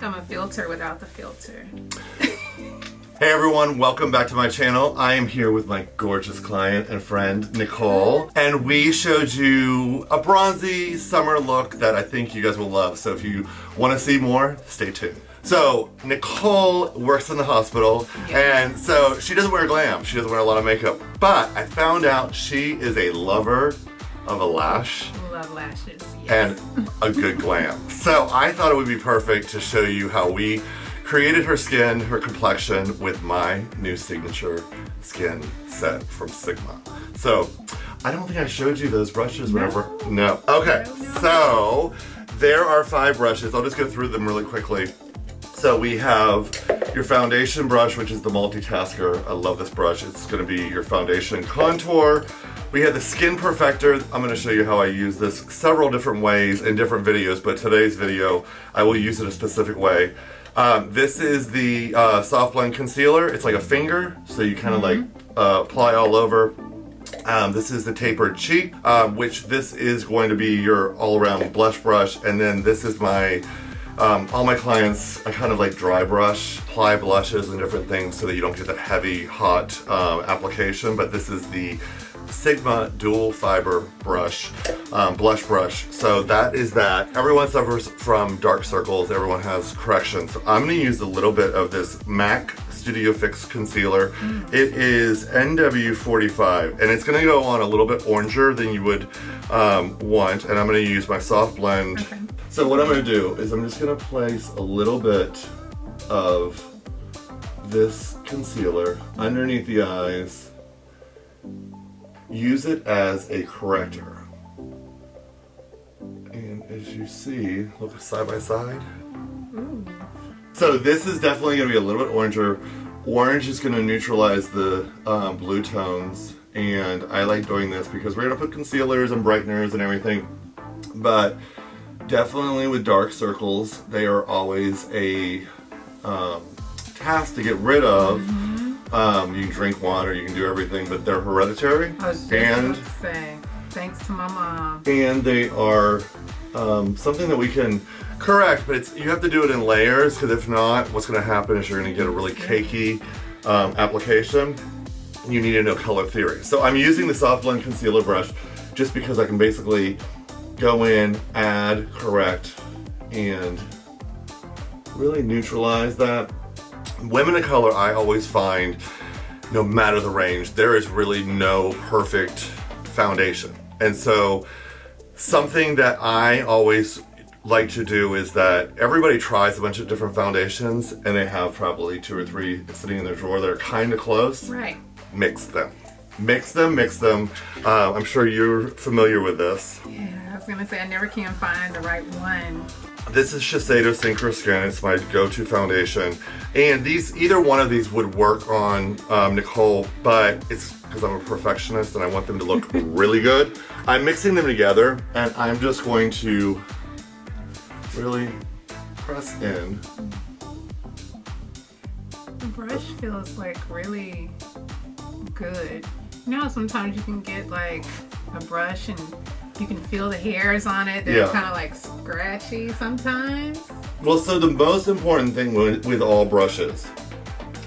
I'm a filter without the filter. Hey everyone, welcome back to my channel. I am here with my gorgeous client and friend, Nicole, and we showed you a bronzy summer look that I think you guys will love. So if you want to see more, stay tuned. So Nicole works in the hospital, and so she doesn't wear glam. She doesn't wear a lot of makeup, but I found out she is a lover of a lash. Love lashes, yes. And a good glam. So I thought it would be perfect to show you how we created her skin, her complexion with my new signature skin set from Sigma. So I don't think I showed you those brushes whenever. No. Okay, so there are 5 brushes. I'll just go through them really quickly. So we have your foundation brush, which is the multitasker. I love this brush. It's gonna be your foundation contour. We have the Skin Perfector. I'm gonna show you how I use this several different ways in different videos, but today's video, I will use it a specific way. This is the Soft Blend Concealer. It's like a finger, so you kind of like apply all over. This is the Tapered Cheek, which this is going to be your all-around blush brush, and then this is my all my clients, I kind of like dry brush, apply blushes and different things so that you don't get that heavy, hot application. But this is the Sigma dual fiber brush, blush brush. So that is that. Everyone suffers from dark circles. Everyone has corrections. So I'm going to use a little bit of this MAC Studio Fix concealer. It is NW45, and it's going to go on a little bit oranger than you would want. And I'm going to use my soft blend. Okay. So what I'm going to do is I'm just going to place a little bit of this concealer underneath the eyes. Use it as a corrector. And as you see, look side by side. Ooh. So this is definitely going to be a little bit oranger. Orange is going to neutralize the blue tones. And I like doing this because we're going to put concealers and brighteners and everything. But definitely with dark circles, they are always a task to get rid of. You can drink water, you can do everything, but they're hereditary. I was just about to say, thanks to my mom. And they are something that we can correct, but you have to do it in layers, because if not, what's going to happen is you're going to get a really cakey application. You need to know color theory. So I'm using the Soft Blend Concealer brush just because I can basically go in, add, correct, and really neutralize that. Women of color, I always find, no matter the range, there is really no perfect foundation. And so something that I always like to do is that everybody tries a bunch of different foundations, and they have probably 2 or 3 sitting in their drawer that are kind of close. Right. Mix them. Mix them, mix them. I'm sure you're familiar with this. Yeah, I was gonna say I never can find the right one. This is Shiseido SYNCHRO Skin. It's my go-to foundation. And either one of these would work on Nicole, but it's because I'm a perfectionist and I want them to look really good. I'm mixing them together, and I'm just going to really press in. The brush feels like really good. You know, sometimes you can get like a brush and you can feel the hairs on it. They're kind of like scratchy sometimes. Well, so the most important thing with all brushes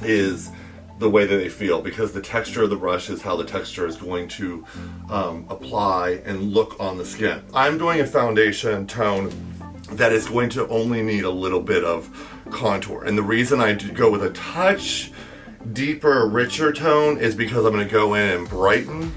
is the way that they feel, because the texture of the brush is how the texture is going to apply and look on the skin. I'm doing a foundation tone that is going to only need a little bit of contour. And the reason I go with a touch deeper, richer tone is because I'm going to go in and brighten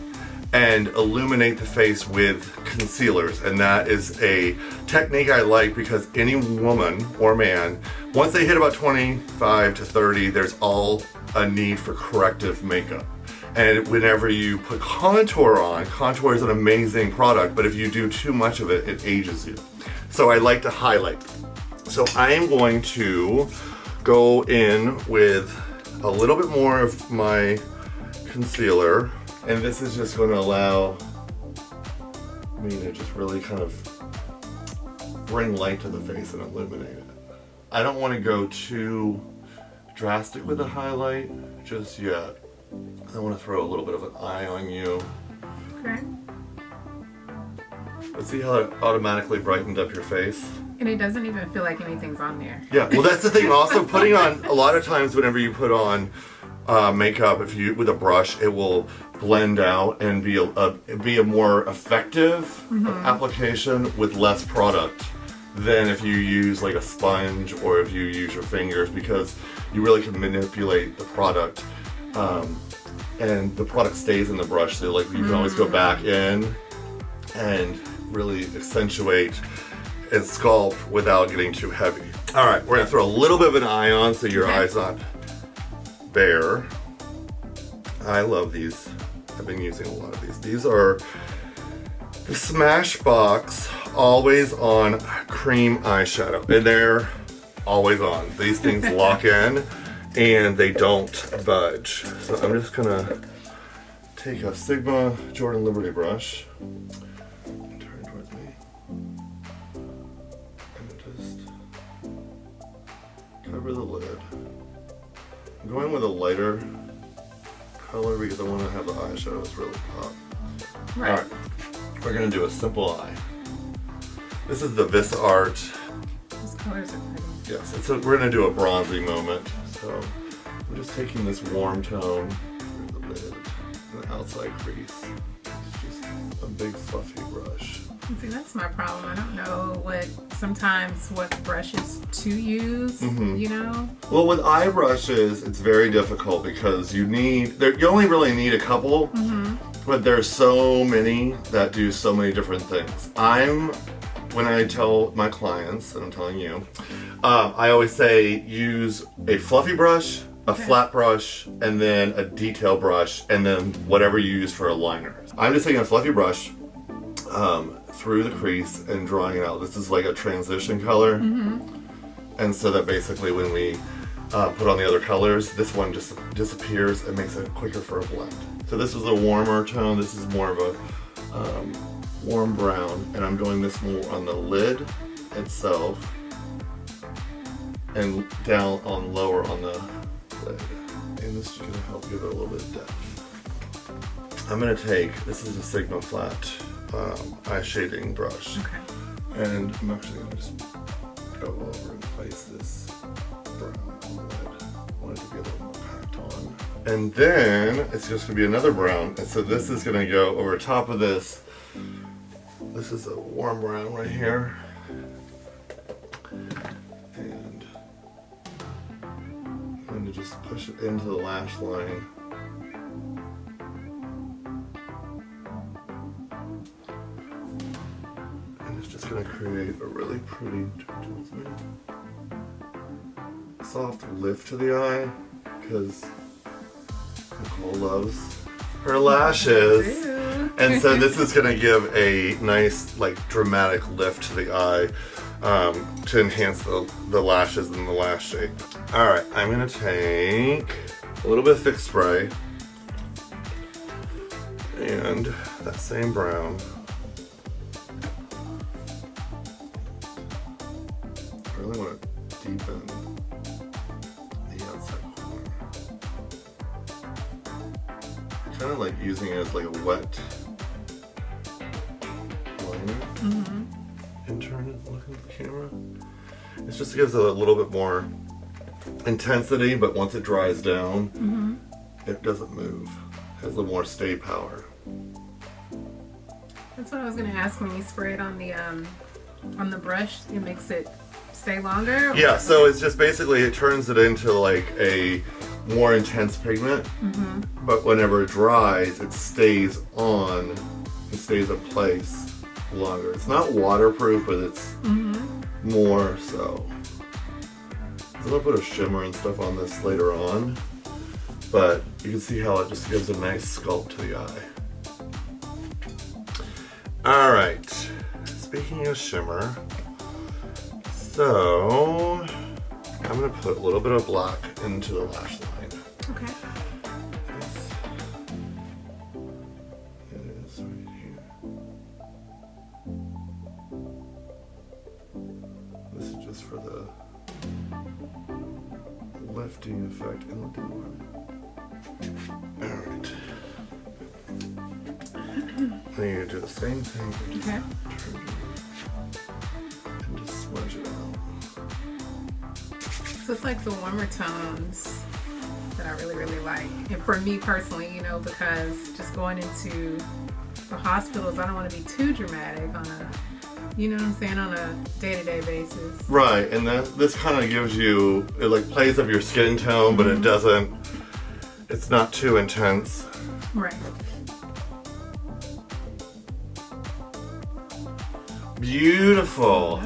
and illuminate the face with concealers. And that is a technique I like, because any woman or man, once they hit about 25 to 30, there's all a need for corrective makeup. And whenever you put contour on, contour is an amazing product, but if you do too much of it, it ages you. So I like to highlight. So I am going to go in with a little bit more of my concealer, and this is just going to allow me to just really kind of bring light to the face and illuminate it. I don't want to go too drastic with the highlight just yet. I want to throw a little bit of an eye on you. Okay. But see how it automatically brightened up your face? And it doesn't even feel like anything's on there. Yeah, well that's the thing. Also putting on, a lot of times whenever you put on makeup, if you with a brush, it will blend out and be a more effective application with less product than if you use like a sponge or if you use your fingers, because you really can manipulate the product and the product stays in the brush, so like you can always go back in and really accentuate and sculpt without getting too heavy. All right, we're gonna throw a little bit of an eye on so your eye's not bare. I love these. I've been using a lot of these. These are the Smashbox Always On Cream Eyeshadow, and they're always on. These things lock in and they don't budge. So I'm just gonna take a Sigma Jordan Liberty brush, turn it towards me, and just cover the lid. I'm going with a lighter color because I want to have the eyeshadows really pop. Right. Alright, we're going to do a simple eye. This is the Vis Art. Those colors are pretty. Yes, we're going to do a bronzy moment. So I'm just taking this warm tone through the lid and the outside crease. It's just a big fluffy brush. See, that's my problem. I don't know sometimes what brushes to use, you know? Well, with eye brushes, it's very difficult because you only really need a couple, but there's so many that do so many different things. When I tell my clients, and I'm telling you, I always say use a fluffy brush, a flat brush, and then a detail brush, and then whatever you use for a liner. I'm just taking a fluffy brush through the crease and drawing it out. This is like a transition color, and so that basically when we put on the other colors, this one just disappears and makes it quicker for a blend. So this is a warmer tone. This is more of a warm brown, and I'm doing this more on the lid itself and down on lower on the lid. And this is going to help give it a little bit of depth. I'm going to take, this is a Sigma Flat eye shading brush, and I'm actually going to just go over and place this brown on the lid. I want it to be a little more packed on. And then it's just going to be another brown, and so this is going to go over top of this. This is a warm brown right here. And I'm going to just push it into the lash line. And it's just going to create a really pretty, soft lift to the eye, because Nicole loves her lashes. And so this is going to give a nice, like, dramatic lift to the eye to enhance the lashes and the lash shape. Alright, I'm going to take a little bit of thick spray and that same brown. I really want to deepen the outside corner. Kind of like using it as like a wet liner. And turn it, look at the camera. It just gives it a little bit more intensity, but once it dries down, it doesn't move. It has a little more stay power. That's what I was going to ask. When you spray it on the brush, it makes it stay longer? Yeah, so it's just basically, it turns it into like a more intense pigment, but whenever it dries, it stays on, it stays in place longer. It's not waterproof, but it's more so. I'm gonna put a shimmer and stuff on this later on, but you can see how it just gives a nice sculpt to the eye. Alright, speaking of shimmer, so I'm gonna put a little bit of black into the lash line. Okay. It is right here. This is just for the lifting effect in the line. Alright. Then you're gonna do the same thing. Okay. And just smudge it so it's like the warmer tones that I really, really like. And for me personally, you know, because just going into the hospitals, I don't want to be too dramatic on a, you know what I'm saying, on a day-to-day basis. Right, and this kind of gives you, it like plays up your skin tone, but it doesn't, it's not too intense. Right. Beautiful.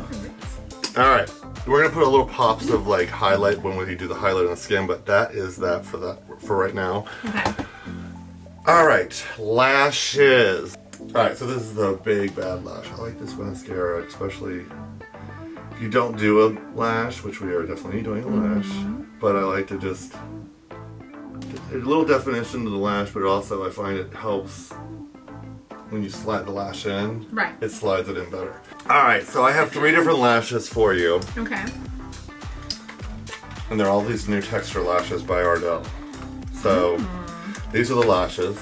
All right, we're gonna put a little pops of like highlight when we do the highlight on the skin, but that is that for right now. Okay. All right, lashes. All right, so this is the big bad lash. I like this mascara, especially if you don't do a lash, which we are definitely doing a lash, but I like to just, a little definition to the lash, but also I find it helps when you slide the lash in. Right. It slides it in better. All right, so I have 3 different lashes for you. Okay. And they're all these new texture lashes by Ardell. So these are the lashes.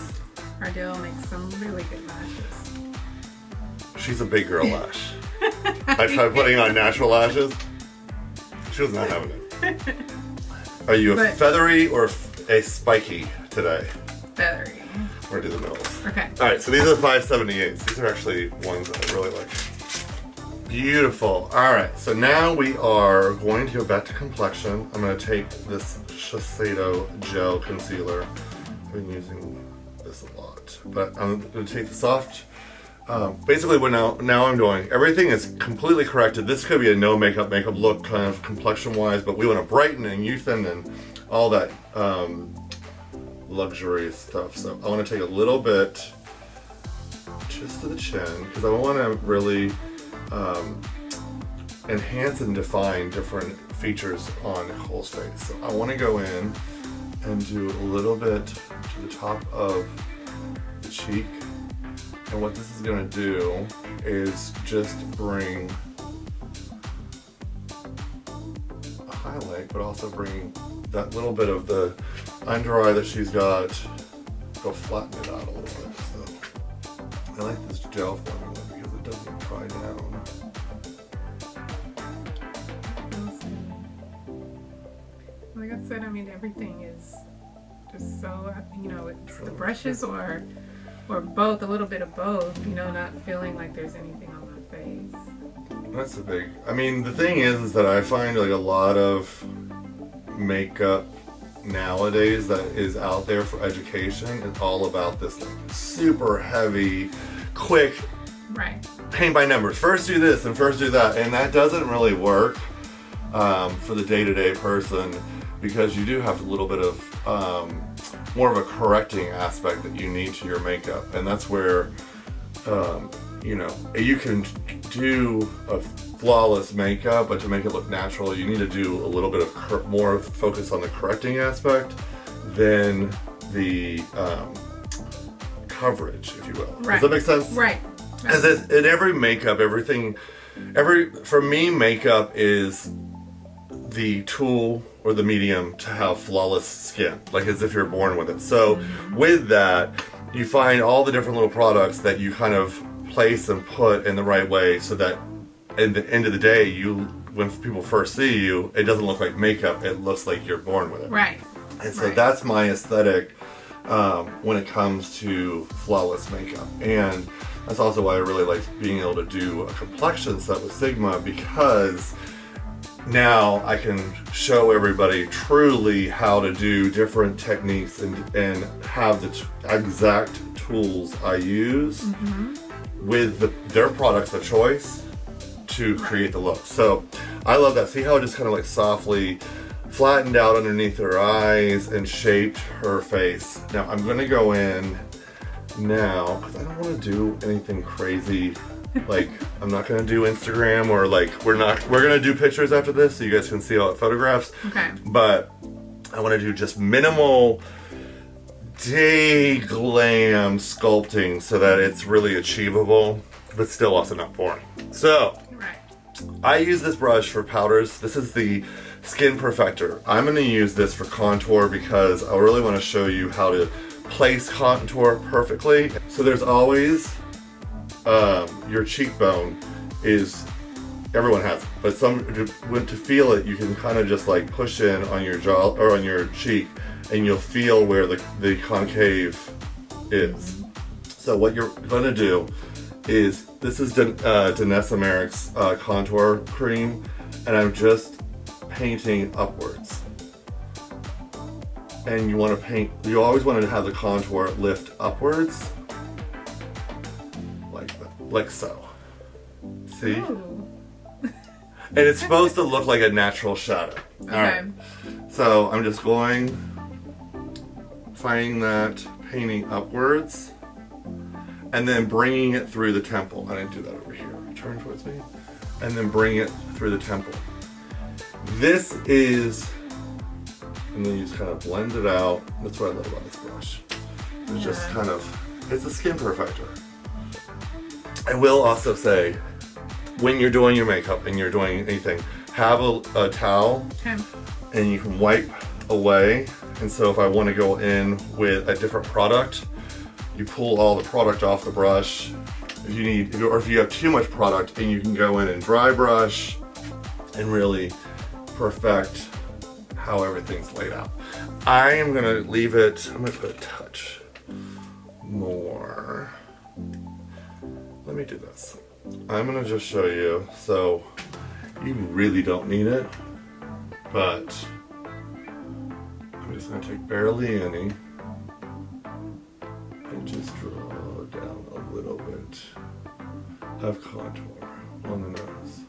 Ardell makes some really good lashes. She's a big girl lash. I tried putting on natural lashes. She was not having it. Are you a feathery or a spiky today? Feathery. Or do the middles. Okay. All right, so these are the 578s. These are actually ones that I really like. Beautiful. All right, so now we are going to go back to complexion. I'm going to take this Shiseido gel concealer. I've been using this a lot, but I'm going to take the soft. Basically, what now I'm doing, everything is completely corrected. This could be a no makeup look kind of complexion wise, but we want to brightening, youthing, and all that luxury stuff. So I want to take a little bit just to the chin because I want to really enhance and define different features on Nicole's face. So I want to go in and do a little bit to the top of the cheek. And what this is going to do is just bring a highlight, but also bring that little bit of the under eye that she's got, go flatten it out a little bit. So I like this gel formula because it doesn't dry down. Like I said, I mean, everything is just so, you know, it's the brushes or both, a little bit of both, you know, not feeling like there's anything on my face. That's a big, I mean, the thing is that I find like a lot of makeup nowadays that is out there for education is all about this like super heavy, quick, right, paint by numbers. First do this and first do that, and that doesn't really work for the day-to-day person because you do have a little bit of more of a correcting aspect that you need to your makeup, and that's where you know, you can do a flawless makeup, but to make it look natural, you need to do a little bit of more focus on the correcting aspect than the coverage, if you will. Right. Does that make sense? Right. As in every makeup, for me, makeup is the tool or the medium to have flawless skin, like as if you're born with it. So with that, you find all the different little products that you kind of place and put in the right way so that at the end of the day, when people first see you, it doesn't look like makeup, it looks like you're born with it. Right. And so that's my aesthetic when it comes to flawless makeup. And that's also why I really like being able to do a complexion set with Sigma, because now I can show everybody truly how to do different techniques and have the exact tools I use with their products of choice to create the look. So I love that. See how it just kind of like softly flattened out underneath her eyes and shaped her face. Now I'm gonna go in now because I don't want to do anything crazy. Like I'm not gonna do Instagram, or like we're gonna do pictures after this so you guys can see all the photographs. Okay. But I want to do just minimal day glam sculpting so that it's really achievable, but still also not boring. So I use this brush for powders. This is the Skin Perfector. I'm going to use this for contour because I really want to show you how to place contour perfectly. So there's always your cheekbone is everyone has it, but when to feel it, you can kind of just like push in on your jaw or on your cheek, and you'll feel where the concave is. So what you're gonna do is, this is Danessa Merrick's contour cream, and I'm just painting upwards. And you want to paint, you always want to have the contour lift upwards, like so. See? Ooh. And it's supposed to look like a natural shadow. Okay. Alright. So I'm just finding that, painting upwards, and then bringing it through the temple. I didn't do that over here. Turn towards me. And then bring it through the temple. This is, and then you just kind of blend it out. That's what I love about this brush. It's just kind of, it's a skin perfector. I will also say, when you're doing your makeup and you're doing anything, have a towel, and you can wipe away. And so if I want to go in with a different product, you pull all the product off the brush. If you need, or if you have too much product, and you can go in and dry brush and really perfect how everything's laid out. I am gonna leave it, I'm gonna put a touch more. Let me do this. I'm gonna just show you, so you really don't need it, but I'm just gonna take barely any and just draw down a little bit of contour on the nose.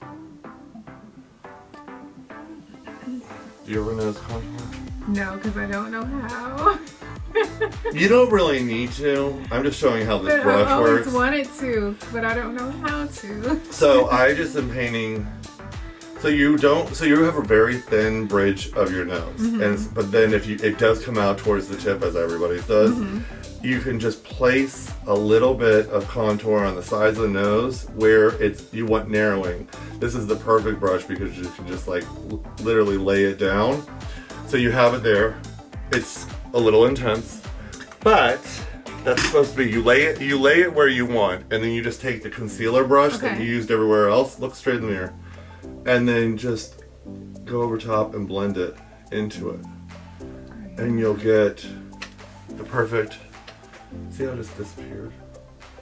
Do you ever nose contour? No, because I don't know how. You don't really need to. I'm just showing how this But brush I always works. wanted to, but I don't know how to. So I just am painting. So you have a very thin bridge of your nose, and but then if it does come out towards the tip, as everybody does, you can just place a little bit of contour on the sides of the nose where you want narrowing. This is the perfect brush because you can just like literally lay it down. So you have it there. It's a little intense, but that's supposed to be, you lay it where you want, and then you just take the concealer brush that you used everywhere else, look straight in the mirror, and then just go over top and blend it into it. And you'll get the perfect, see how it just disappeared?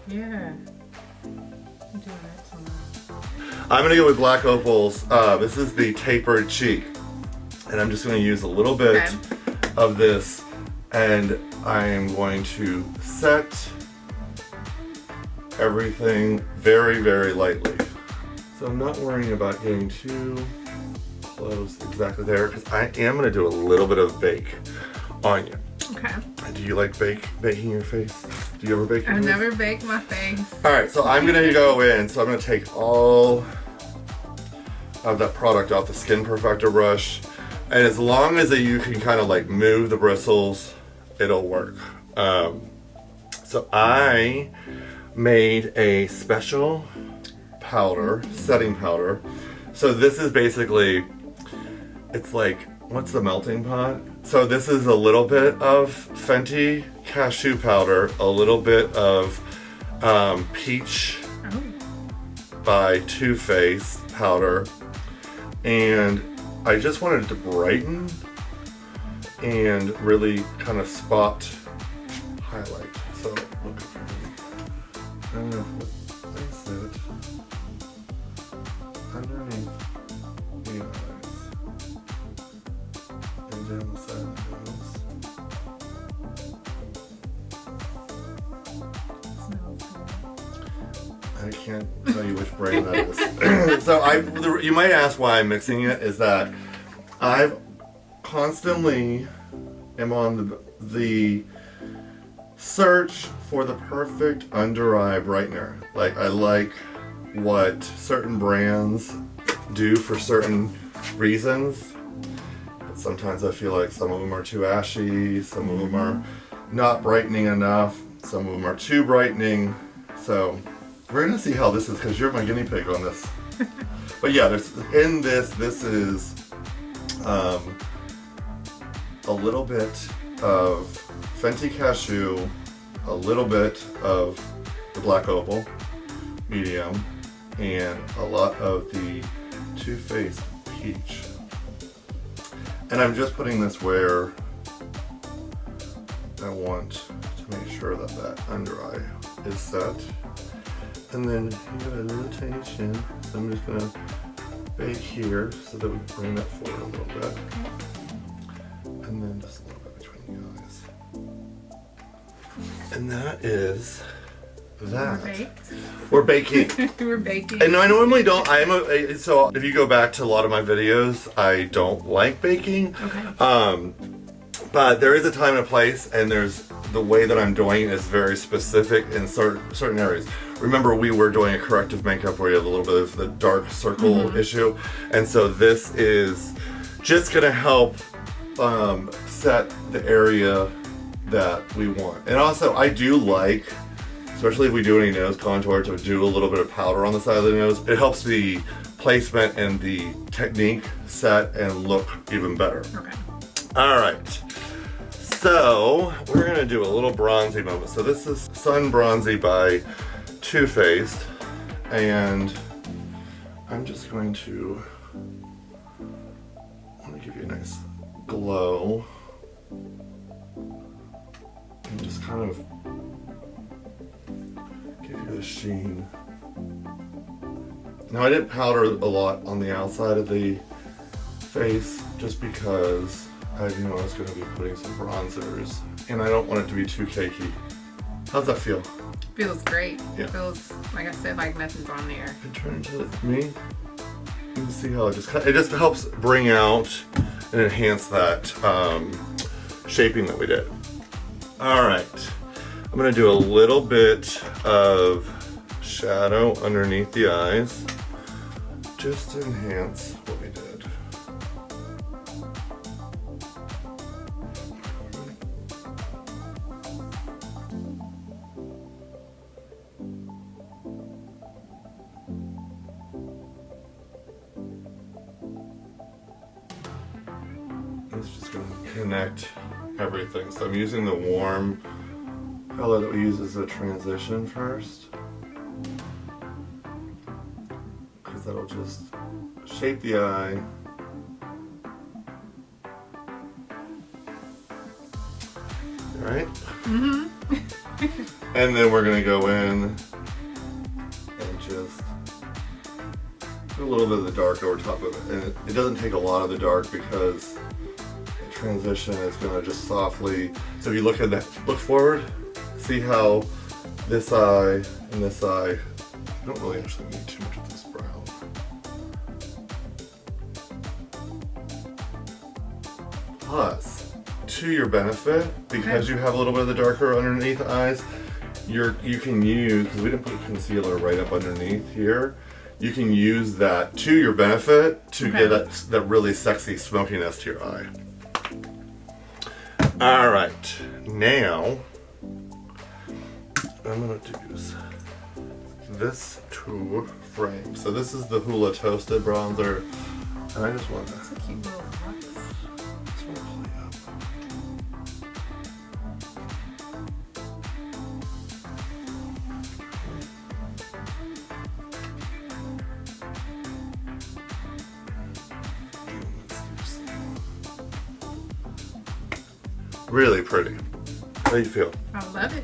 Yeah. I'm doing that tomorrow. I'm gonna go with Black Opal's, this is the Tapered Cheek. And I'm just gonna use a little bit of this, and I am going to set everything very, very lightly. So I'm not worrying about getting too close exactly there, because I am gonna do a little bit of bake on you. Okay. Do you like baking your face? Do you ever bake your face? I've never baked my face. Alright, so I'm gonna go in, so I'm gonna take all of that product off the Skin Perfector brush. And as long as you can kind of like move the bristles, it'll work. So I made a special powder, setting powder. So this is basically, it's like, what's the melting pot? So this is a little bit of Fenty cashew powder, a little bit of Peach by Too Faced powder, and I just wanted to brighten and really kind of spot highlight. So look for me. I'm gonna place it underneath the eyes and down the side of the nose. I can't tell you which brand that is. So you might ask why I'm mixing it, is that I constantly am on the search for the perfect under eye brightener. Like, I like what certain brands do for certain reasons. But sometimes I feel like some of them are too ashy, some of them are not brightening enough, some of them are too brightening. So we're gonna see how this is, because you're my guinea pig on this. But yeah, this is a little bit of Fenty Cashew, a little bit of the Black Opal medium, and a lot of the Too Faced Peach. And I'm just putting this where I want to make sure that that under eye is set. And then you got a little tiny chin, so I'm just gonna bake here so that we bring that forward a little bit. And then just a little bit between the eyes. And that is that. We're baking. We're baking. And I normally don't. So if you go back to a lot of my videos, I don't like baking. Okay. But there is a time and a place, and there's the way that I'm doing is very specific in certain areas. Remember, we were doing a corrective makeup where you have a little bit of the dark circle issue, and so this is just gonna help set the area that we want. And also, I do like, especially if we do any nose contour, to do a little bit of powder on the side of the nose. It helps the placement and the technique set and look even better. Okay. All right. So we're gonna do a little bronzy moment. So this is Sun Bronzy by Too Faced, and I'm just going to give you a nice glow and just kind of give you a sheen. Now I didn't powder a lot on the outside of the face just because I knew I was going to be putting some bronzers, and I don't want it to be too cakey. How's that feel? Feels great. Yeah. Feels, like I said, like nothing's on there. And turn to me. You can see how it just helps bring out and enhance that shaping that we did. All right, I'm going to do a little bit of shadow underneath the eyes, just to enhance what we did. It's just going to connect everything. So I'm using the warm color that we use as a transition first, because that'll just shape the eye. All right? And then we're going to go in and just put a little bit of the dark over top of it. And it doesn't take a lot of the dark because the transition is going to just softly. So if you look at that, look forward, see how this eye and this eye, you don't really actually need too much of this brown. Plus, to your benefit, because you have a little bit of the darker underneath the eyes, you can use, because we didn't put concealer right up underneath here, you can use that to your benefit to get that really sexy smokiness to your eye. All right, now I'm gonna use this to frame. So this is the HOOLA Toasted Bronzer, and I just want to. That's a cute little box. Just want to play up. Really pretty. How do you feel? I love it.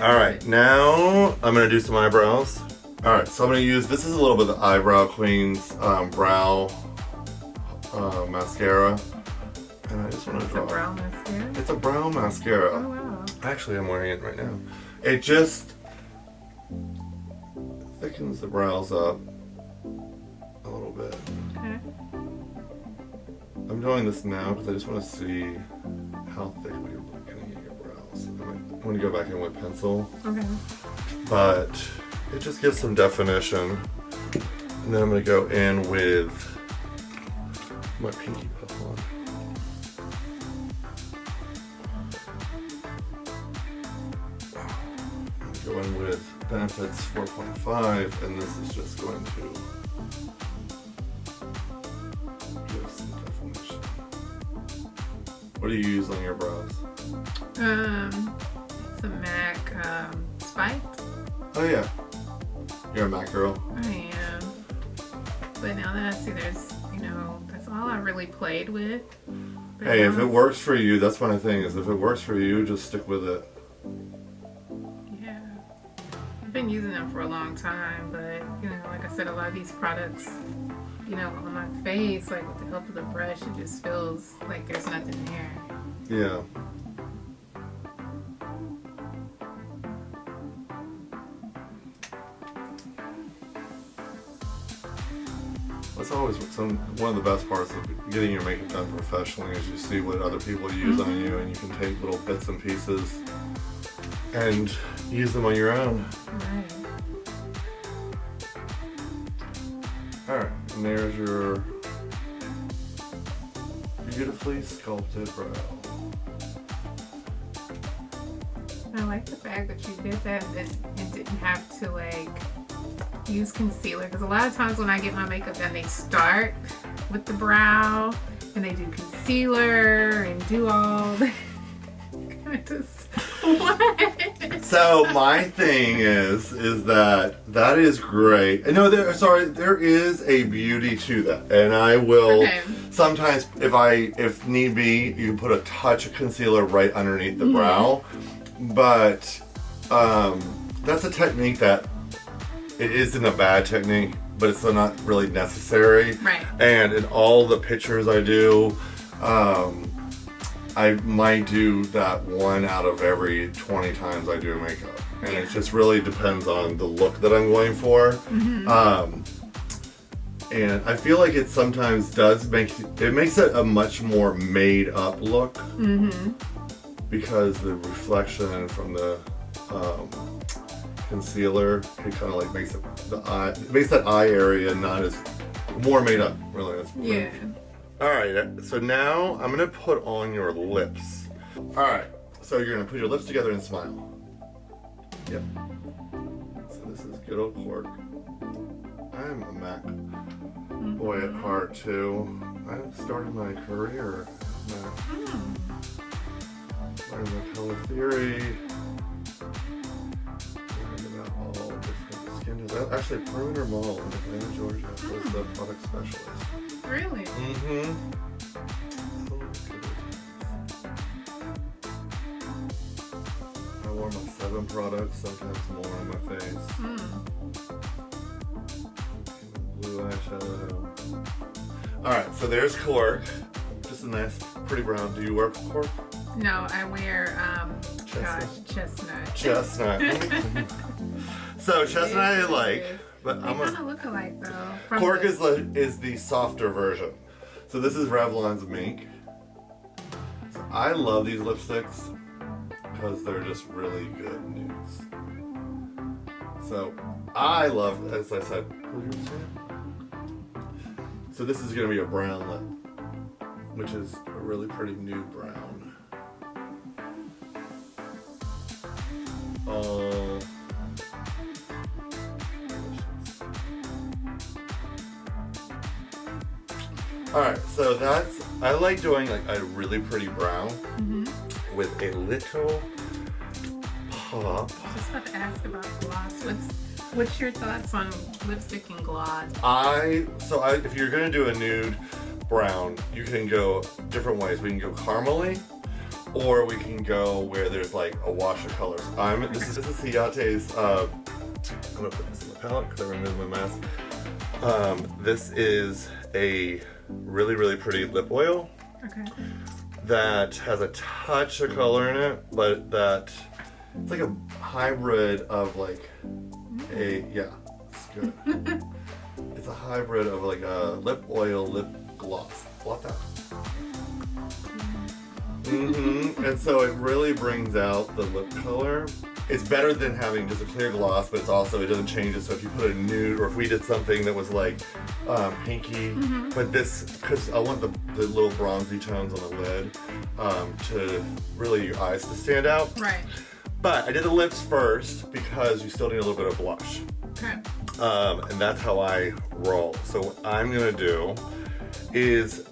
All right, now I'm gonna do some eyebrows. All right, so I'm gonna use, this is a little bit of the Eyebrow Queen's brow mascara. And I just wanna draw. It's a brown mascara? It's a brown mascara. Oh, wow. Actually, I'm wearing it right now. It just thickens the brows up a little bit. Okay. I'm doing this now because I just wanna see how thick we're looking at your brows. I'm gonna go back in with pencil. Okay. But it just gives some definition. And then I'm going to go in with my pinky puff on. I'm going to go in with Benefits 4.5, and this is just going to give some definition. What do you use on your brows? It's a MAC Spiked. Oh yeah. You're a MAC girl? I am. But now that I see there's, you know, that's all I really played with. But Hey, if it works for you, that's my thing, is if it works for you, just stick with it. Yeah. I've been using them for a long time, but, you know, like I said, a lot of these products, you know, on my face, like with the help of the brush, it just feels like there's nothing there. Yeah. That's always one of the best parts of getting your makeup done professionally is you see what other people use on you, and you can take little bits and pieces and use them on your own. Right. Alright, and there's your beautifully sculpted brow. I like the fact that you did that and didn't have to like use concealer, because a lot of times when I get my makeup done, they start with the brow and they do concealer and do all the what? So my thing is that is great. No, there is a beauty to that, and I will sometimes, if need be, you can put a touch of concealer right underneath the brow, but that's a technique that it isn't a bad technique, but it's not really necessary. Right. And in all the pictures I do, I might do that 1 out of every 20 times I do makeup. And it just really depends on the look that I'm going for. And I feel like it sometimes does makes it a much more made up look. Because the reflection from the concealer, it kind of like makes that eye area not as more made up, really. Yeah. Alright, so now I'm gonna put on your lips. Alright, so you're gonna put your lips together and smile. Yep. So this is good old Cork. I'm a MAC boy at heart too. I started my career learning the color theory. All different skin. Actually, Perimeter Mall in Atlanta, Georgia was the product specialist. Really? I wore my 7 products, sometimes more on my face. Blue eyeshadow. Alright, so there's Cork. Just a nice, pretty brown. Do you wear Cork? No, I wear, chestnut. Chestnut. So chestnut I like, but they kind of look alike though. Cork is the softer version. So this is Revlon's Mink. So I love these lipsticks because they're just really good nudes. So I love, as I said, so this is going to be a brown lip, which is a really pretty nude brown. Alright, so I like doing like a really pretty brown with a little pop. I was just about to ask about gloss. What's your thoughts on lipstick and gloss? If you're gonna do a nude brown, you can go different ways. We can go caramely, or we can go where there's like a wash of colors. This is Ciate's. I'm gonna put this in the palette because I removed my mask. This is a really, really pretty lip oil. Okay. That has a touch of color in it, but it's like a hybrid of like it's good. It's a hybrid of like a lip oil, lip gloss. What that? And so it really brings out the lip color. It's better than having just a clear gloss, but it doesn't change it. So if you put a nude, or if we did something that was like pinky, but because I want the little bronzy tones on the lid to really your eyes to stand out. Right. But I did the lips first because you still need a little bit of blush. Okay. And that's how I roll. So what I'm gonna do is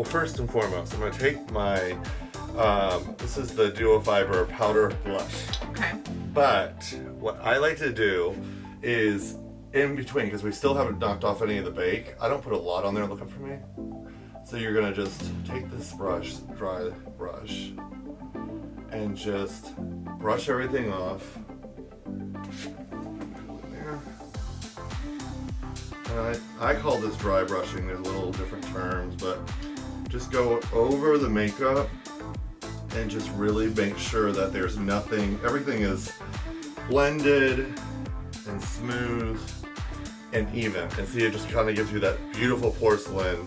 first and foremost, I'm gonna take my, this is the Duo Fiber Powder Blush. Okay. But what I like to do is in between, because we still haven't knocked off any of the bake. I don't put a lot on there, look up for me. So you're gonna just take this brush, dry brush, and just brush everything off. There. And I call this dry brushing, there's little different terms, but just go over the makeup and just really make sure that there's nothing, everything is blended and smooth and even. And see, it just kind of gives you that beautiful porcelain,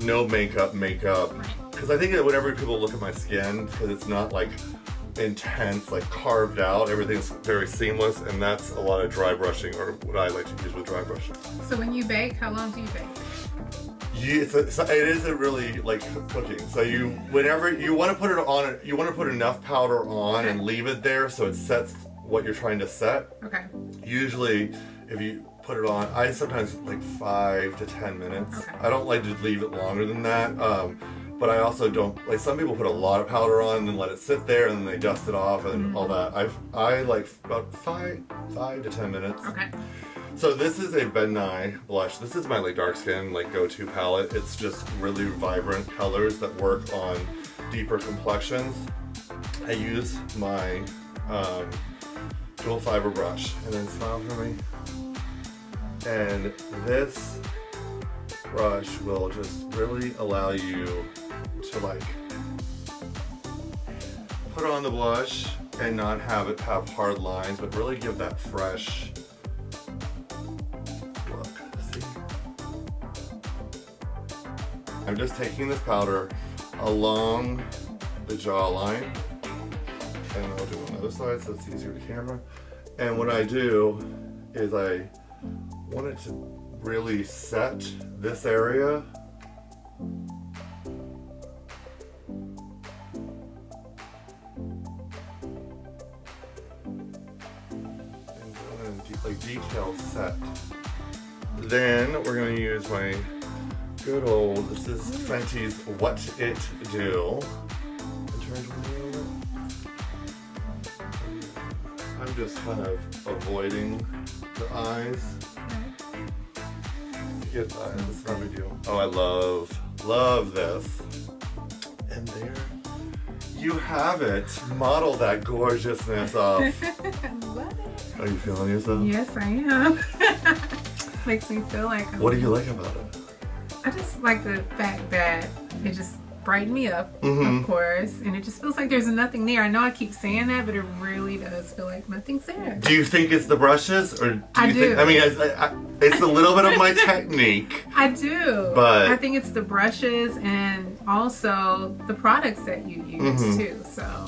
no makeup. Because I think that whenever people look at my skin, because it's not like intense, like carved out, everything's very seamless, and that's a lot of dry brushing, or what I like to use with dry brushing. So when you bake, how long do you bake? It isn't really like cooking. So whenever you want to put it on, you want to put enough powder on and leave it there so it sets what you're trying to set. Okay. Usually, if you put it on, I sometimes like 5 to 10 minutes. Okay. I don't like to leave it longer than that. But I also don't, like some people put a lot of powder on and then let it sit there and then they dust it off and all that. I like about 5 to 10 minutes. Okay. So this is a Nye blush. This is my like dark skin like go-to palette. It's just really vibrant colors that work on deeper complexions. I use my dual fiber brush, and then smile for me. And this brush will just really allow you to like put on the blush and not have it have hard lines, but really give that fresh look. See? I'm just taking this powder along the jawline, and I'll do it on the other side so it's easier to camera. And what I do is I want it to really set this area. And like detail set. Then we're going to use my good old, this is Fenty's What It Do. I'm just kind of avoiding the eyes. Get the eyes, it's not a big deal. Oh, I love this. And there you have it. Model that gorgeousness off. I love it. Are you feeling yourself? Yes, I am. Makes me feel like What do you like about it? I just like the fact that it just brightened me up, of course, and it just feels like there's nothing there. I know I keep saying that, but it really does feel like nothing's there. Do you think it's the brushes, or I do. think, I mean, it's a little bit of my technique. I do, but I think it's the brushes and also the products that you use too. So,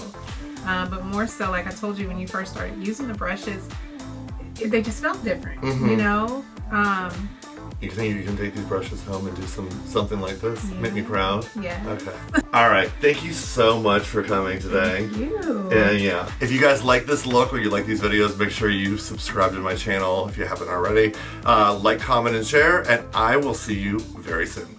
but more so, like I told you when you first started using the brushes, they just felt different, you know. You think you can take these brushes home and do something like this? Yeah. Make me proud? Yeah. Okay. All right. Thank you so much for coming today. Thank you. And yeah, if you guys like this look or you like these videos, make sure you subscribe to my channel if you haven't already. Like, comment, and share, and I will see you very soon.